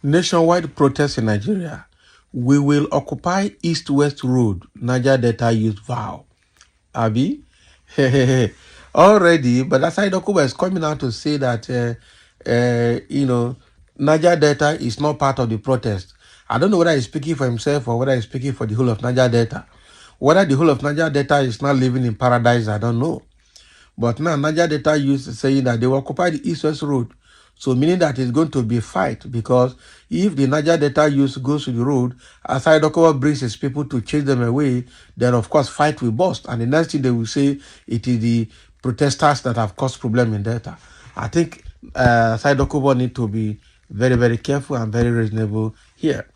Nationwide protests in Nigeria. We will occupy East-West Road, Niger Delta Youth vow. Abi? Already, but Asari Dokubo is coming out to say that, Niger Delta is not part of the protest. I don't know whether he's speaking for himself or whether he's speaking for the whole of Niger Delta. Whether the whole of Niger Delta is not living in paradise, I don't know. But now Niger Delta used saying that they will occupy the East-West Road. So meaning that it's going to be a fight, because if the Niger Delta youth goes to the road, Asari Dokubo brings his people to chase them away, then of course fight will burst. And the next thing they will say, it is the protesters that have caused problem in Delta. I think Asari Dokubo need to be very, very careful and very reasonable here.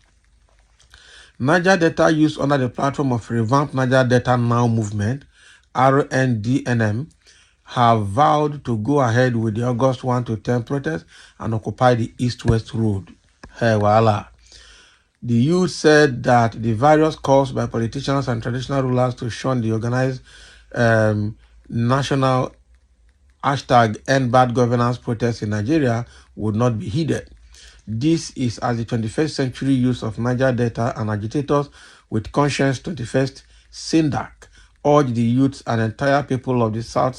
Niger Delta youth under the platform of Revamped Niger Delta Now movement, RNDNM, have vowed to go ahead with the August 1 to 10 protest and occupy the East-West Road. Hey, voila. The youth said that the various calls by politicians and traditional rulers to shun the organized national hashtag End Bad Governance protest in Nigeria would not be heeded. This is as the 21st century use of Niger Delta and agitators with conscience 21st SINDAC urge the youths and entire people of the South,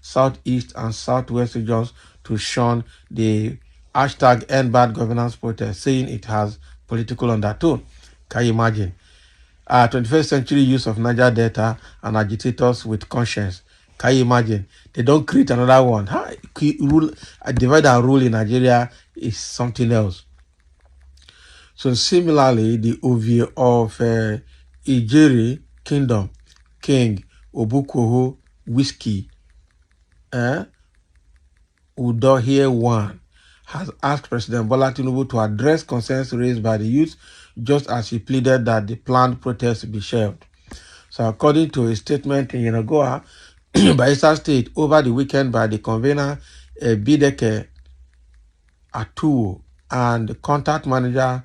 Southeast, and Southwest regions to shun the hashtag End Bad Governance protest, saying it has political undertone. Can you imagine? 21st century use of Niger Delta and agitators with conscience. Can you imagine? They don't create another one. Divide and rule in Nigeria is something else. So similarly, the OVA of Ijeri Kingdom, King Obukoho Whiskey, Udohie One, has asked President Bola Tinubu to address concerns raised by the youth, just as he pleaded that the planned protest be shelved. So according to a statement in Yenagoa, Bayelsa State, over the weekend by the convener Bideke Atuo and contact manager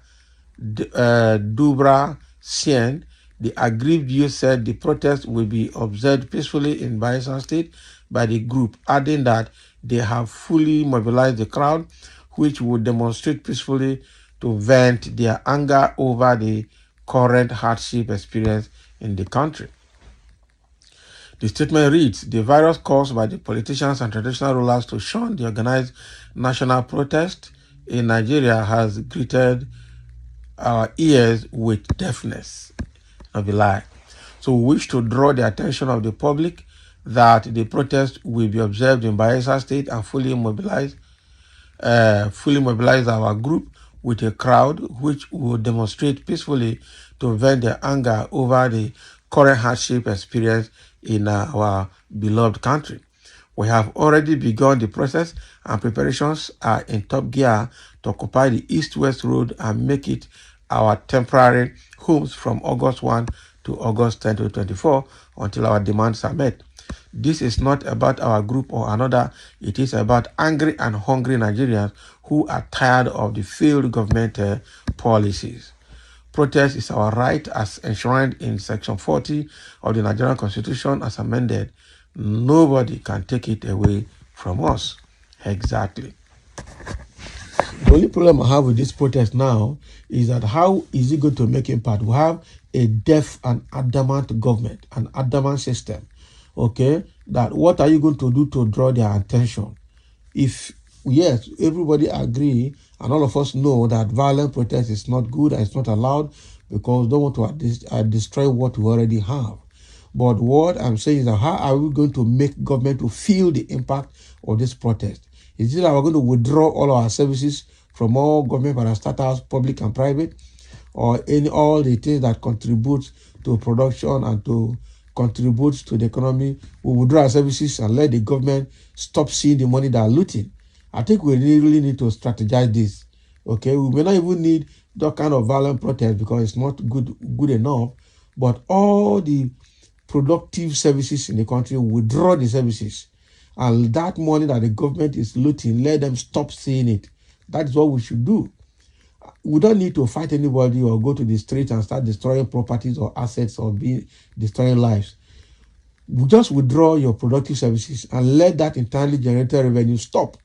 Dubra Sien, the aggrieved youth said the protest will be observed peacefully in Bayelsa State by the group, adding that they have fully mobilized the crowd, which would demonstrate peacefully to vent their anger over the current hardship experience in the country. The statement reads, the virus caused by the politicians and traditional rulers to shun the organized national protest in Nigeria has greeted our ears with deafness. Of a lie. So we wish to draw the attention of the public that the protest will be observed in Bayelsa State and fully mobilize our group with a crowd which will demonstrate peacefully to vent their anger over the current hardship experience in our beloved country. We have already begun the process and preparations are in top gear to occupy the East-West Road and make it our temporary homes from August 1 to August 10 to 24 until our demands are met. This is not about our group or another. It is about angry and hungry Nigerians who are tired of the failed government policies. Protest is our right as enshrined in Section 40 of the Nigerian Constitution as amended. Nobody can take it away from us. Exactly. The only problem I have with this protest now is that how is it going to make impact? We have a deaf and adamant government, an adamant system, okay? That what are you going to do to draw their attention? If, yes, everybody agree and all of us know that violent protest is not good and it's not allowed because they don't want to destroy what we already have. But what I'm saying is that how are we going to make government to feel the impact of this protest? Is it that we're going to withdraw all our services from all government parastatals, public and private, or all the things that contribute to production and to contribute to the economy? We withdraw our services and let the government stop seeing the money they're looting. I think we really need to strategize this. Okay, we may not even need that kind of violent protest because it's not good enough, but all the productive services in the country withdraw the services. And that money that the government is looting, let them stop seeing it. That is what we should do. We don't need to fight anybody or go to the streets and start destroying properties or assets or destroying lives. We just withdraw your productive services and let that internally generated revenue stop.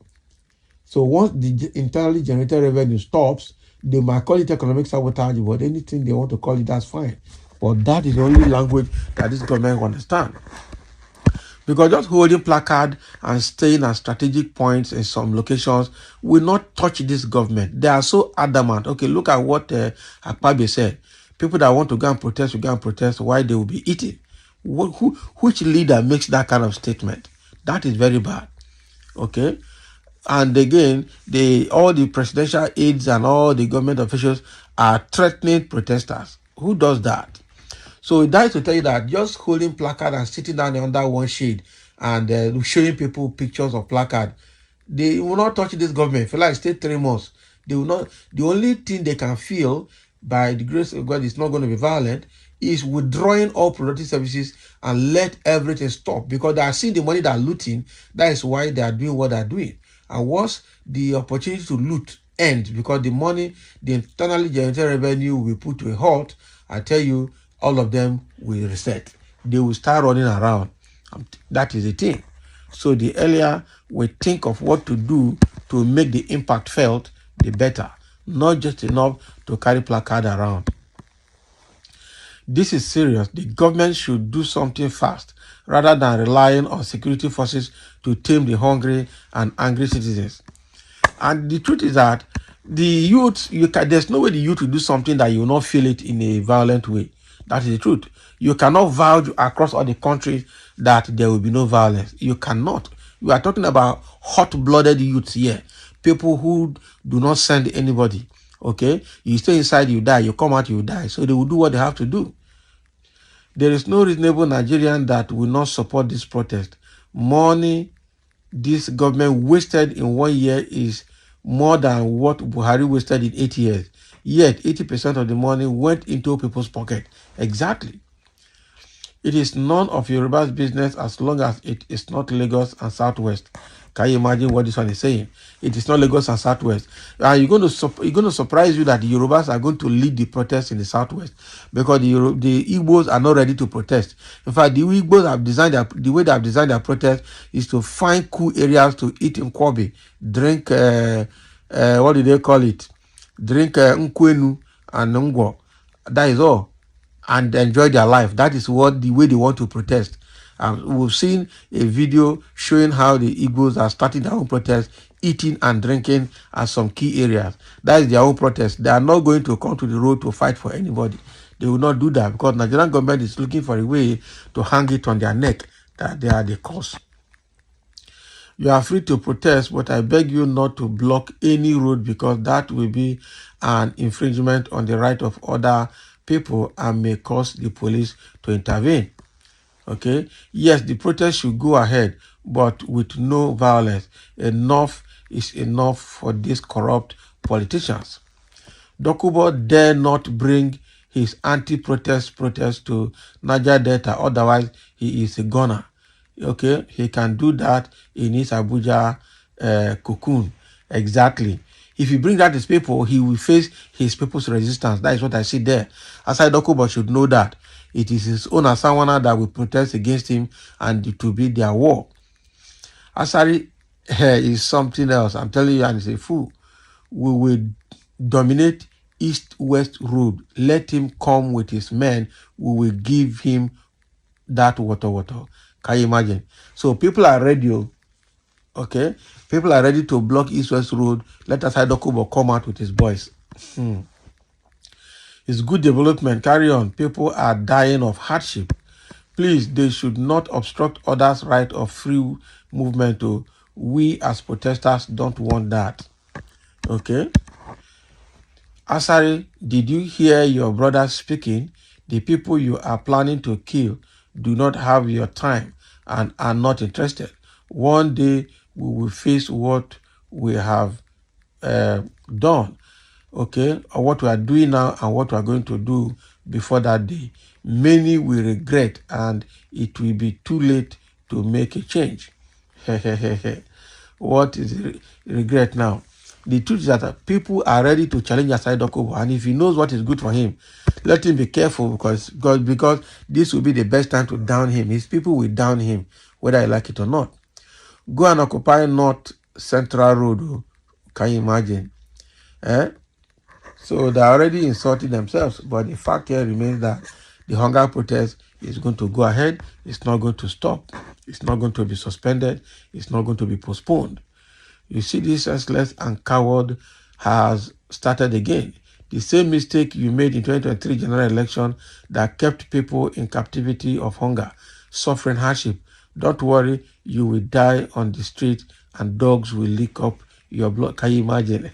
So once the internally generated revenue stops, They might call it economic sabotage, but anything they want to call it, that's fine. But that is the only language that this government understands. Because just holding placard and staying at strategic points in some locations will not touch this government. They are so adamant. Okay, look at what Akpabio said. People that want to go and protest will go and protest while they will be eating. Which leader makes that kind of statement? That is very bad. Okay? And again, all the presidential aides and all the government officials are threatening protesters. Who does that? So that is to tell you that just holding placard and sitting down under one shade and showing people pictures of placard, they will not touch this government. For like stay 3 months, they will not. The only thing they can feel by the grace of God is not going to be violent is withdrawing all productive services and let everything stop because they are seeing the money they are looting. That is why they are doing what they are doing. And once the opportunity to loot ends, because the money, the internally generated revenue will be put to a halt, I tell you, all of them will reset. They will start running around. That is the thing. So the earlier we think of what to do to make the impact felt, the better. Not just enough to carry placard around. This is serious. The government should do something fast rather than relying on security forces to tame the hungry and angry citizens. And the truth is that the youth, there's no way the youth will do something that you will not feel it in a violent way. That is the truth. You cannot vouch across all the countries that there will be no violence. You cannot. We are talking about hot-blooded youths here. People who do not send anybody. Okay? You stay inside, you die. You come out, you die. So they will do what they have to do. There is no reasonable Nigerian that will not support this protest. Money this government wasted in 1 year is more than what Buhari wasted in 8 years. Yet, 80% of the money went into people's pocket. Exactly. It is none of Yoruba's business as long as it is not Lagos and Southwest. Can you imagine what this one is saying? It is not Lagos and Southwest. And you're going to surprise you that the Yorubas are going to lead the protest in the Southwest because the Igbos are not ready to protest. In fact, the Igbos have designed the way they have designed their protest is to find cool areas to eat in Kwabi, drink what do they call it? Drink nkwenu and ngwo. That is all, and enjoy their life. That is the way they want to protest. We've seen a video showing how the Igbos are starting their own protest, eating and drinking at some key areas. That is their own protest. They are not going to come to the road to fight for anybody. They will not do that because Nigerian government is looking for a way to hang it on their neck that they are the cause. You are free to protest, but I beg you not to block any road because that will be an infringement on the right of other people and may cause the police to intervene. Okay? Yes, the protest should go ahead, but with no violence. Enough is enough for these corrupt politicians. Dokubo dare not bring his anti-protest protest to Niger Delta, otherwise he is a goner. Okay, he can do that in his Abuja cocoon. Exactly. If you bring that to his people, he will face his people's resistance. That is what I see there. Asari Dokubo should know that it is his own Asawana that will protest against him and it will be their war. Asari is something else. I'm telling you, and he's a fool. We will dominate East-West road. Let him come with his men. We will give him that water. Can you imagine? So people are ready, okay? People are ready to block East-West road. Let Asari Dokubo come out with his boys. It's good development. Carry on. People are dying of hardship. Please, they should not obstruct others' right of free movement. We as protesters don't want that. Okay? Asari, did you hear your brother speaking? The people you are planning to kill do not have your time and are not interested. One day we will face what we have done, okay, or what we are doing now and what we are going to do before that day. Many will regret and it will be too late to make a change. What is regret now? The truth is that people are ready to challenge Asari Dokubo, and if he knows what is good for him, let him be careful because this will be the best time to down him. His people will down him, whether I like it or not. Go and occupy North Central Road. Can you imagine? So they're already insulting themselves. But the fact here remains that the hunger protest is going to go ahead. It's not going to stop. It's not going to be suspended. It's not going to be postponed. You see, this restless and coward has started again. The same mistake you made in 2023 general election that kept people in captivity of hunger, suffering hardship. Don't worry, you will die on the street and dogs will lick up your blood. Can you imagine?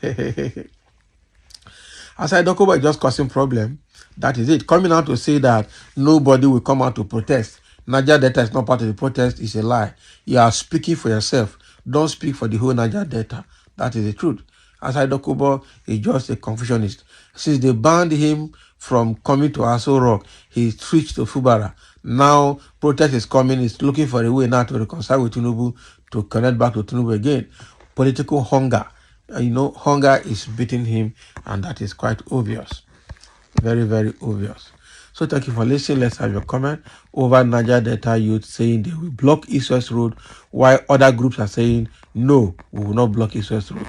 Asari Dokubo is just causing problem. That is it. Coming out to say that nobody will come out to protest. Niger Delta is not part of the protest is a lie. You are speaking for yourself. Don't speak for the whole Niger Delta. That is the truth. Asari Dokubo is just a confusionist. Since they banned him from coming to Aso Rock, he switched to Fubara. Now protest is coming. He's looking for a way now to reconcile with Tinubu, to connect back to Tinubu again. Political hunger. Hunger is beating him, and that is quite obvious. Very, very obvious. So thank you for listening. Let's have your comment. Over Niger Delta youth saying they will block East-West Road, while other groups are saying, no, we will not block East-West Road.